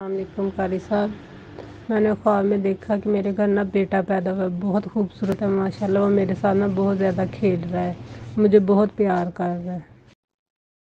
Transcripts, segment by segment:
السلام علیکم قاری صاحب، میں نے خواب میں دیکھا کہ میرے گھر نا بیٹا پیدا ہوا ہے، بہت خوبصورت ہے ماشاءاللہ۔ وہ میرے ساتھ نا بہت زیادہ کھیل رہا ہے، مجھے بہت پیار کر رہا ہے۔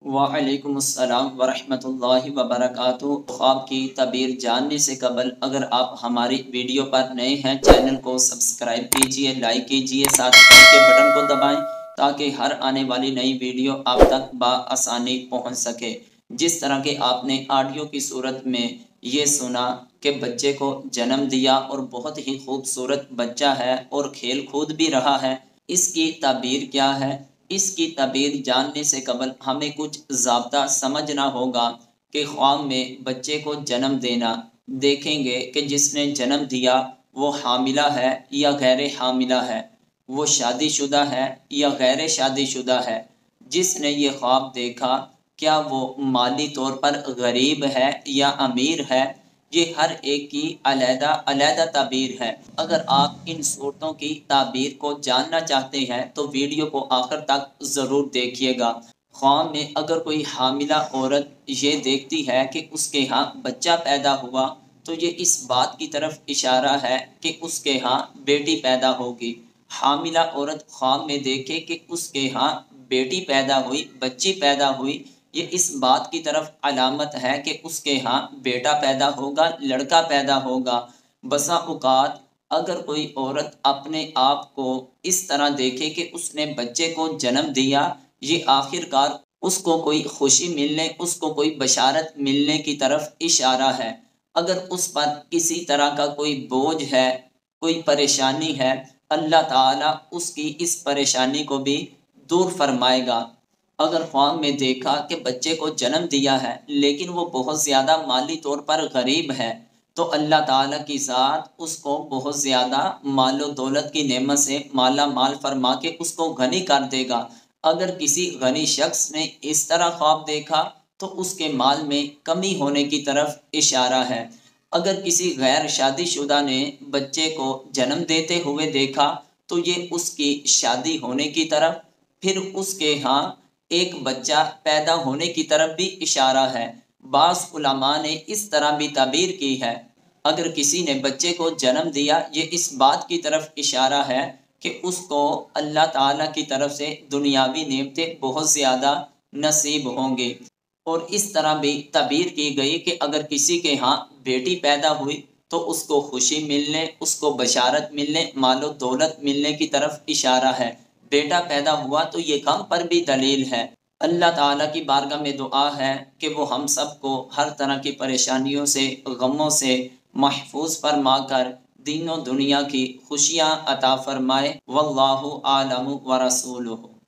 وعلیکم السلام ورحمۃ اللہ وبرکاتہ۔ خواب کی تعبیر جاننے سے قبل اگر آپ ہماری ویڈیو پر نئے ہیں، چینل کو سبسکرائب کیجئے، لائک کیجئے، ساتھ بیل کے بٹن کو دبائیں تاکہ ہر آنے والی نئی ویڈیو آپ تک بآسانی پہنچ سکے۔ جس طرح کہ آپ نے آڈیو کی صورت میں یہ سنا کہ بچے کو جنم دیا اور بہت ہی خوبصورت بچہ ہے اور کھیل کود بھی رہا ہے، اس کی تعبیر کیا ہے؟ اس کی تعبیر جاننے سے قبل ہمیں کچھ ضابطہ سمجھنا ہوگا کہ خواب میں بچے کو جنم دینا۔ دیکھیں گے کہ جس نے جنم دیا وہ حاملہ ہے یا غیر حاملہ ہے، وہ شادی شدہ ہے یا غیر شادی شدہ ہے۔ جس نے یہ خواب دیکھا کیا وہ مالی طور پر غریب ہے یا امیر ہے، یہ ہر ایک کی علیحدہ علیحدہ تعبیر ہے۔ اگر آپ ان صورتوں کی تعبیر کو جاننا چاہتے ہیں تو ویڈیو کو آخر تک ضرور دیکھیے گا۔ خواب میں اگر کوئی حاملہ عورت یہ دیکھتی ہے کہ اس کے ہاں بچہ پیدا ہوا تو یہ اس بات کی طرف اشارہ ہے کہ اس کے ہاں بیٹی پیدا ہوگی۔ حاملہ عورت خواب میں دیکھے کہ اس کے ہاں بیٹی پیدا ہوئی، بچی پیدا ہوئی، یہ اس بات کی طرف علامت ہے کہ اس کے ہاں بیٹا پیدا ہوگا، لڑکا پیدا ہوگا۔ بسا اوقات اگر کوئی عورت اپنے آپ کو اس طرح دیکھے کہ اس نے بچے کو جنم دیا، یہ آخر کار اس کو کوئی خوشی ملنے، اس کو کوئی بشارت ملنے کی طرف اشارہ ہے۔ اگر اس پر کسی طرح کا کوئی بوجھ ہے، کوئی پریشانی ہے، اللہ تعالیٰ اس کی اس پریشانی کو بھی دور فرمائے گا۔ اگر خواب میں دیکھا کہ بچے کو جنم دیا ہے لیکن وہ بہت زیادہ مالی طور پر غریب ہے تو اللہ تعالیٰ کی ذات اس کو بہت زیادہ مال و دولت کی نعمت سے مالا مال فرما کے اس کو غنی کر دے گا۔ اگر کسی غنی شخص نے اس طرح خواب دیکھا تو اس کے مال میں کمی ہونے کی طرف اشارہ ہے۔ اگر کسی غیر شادی شدہ نے بچے کو جنم دیتے ہوئے دیکھا تو یہ اس کی شادی ہونے کی طرف، پھر اس کے ہاں ایک بچہ پیدا ہونے کی طرف بھی اشارہ ہے۔ بعض علماء نے اس طرح بھی تعبیر کی ہے، اگر کسی نے بچے کو جنم دیا یہ اس بات کی طرف اشارہ ہے کہ اس کو اللہ تعالیٰ کی طرف سے دنیاوی نعمتیں بہت زیادہ نصیب ہوں گے۔ اور اس طرح بھی تعبیر کی گئی کہ اگر کسی کے ہاں بیٹی پیدا ہوئی تو اس کو خوشی ملنے، اس کو بشارت ملنے، مال و دولت ملنے کی طرف اشارہ ہے۔ بیٹا پیدا ہوا تو یہ غم پر بھی دلیل ہے۔ اللہ تعالیٰ کی بارگاہ میں دعا ہے کہ وہ ہم سب کو ہر طرح کی پریشانیوں سے، غموں سے محفوظ فرما کر دین و دنیا کی خوشیاں عطا فرمائے۔ واللہ اعلم ورسولہ۔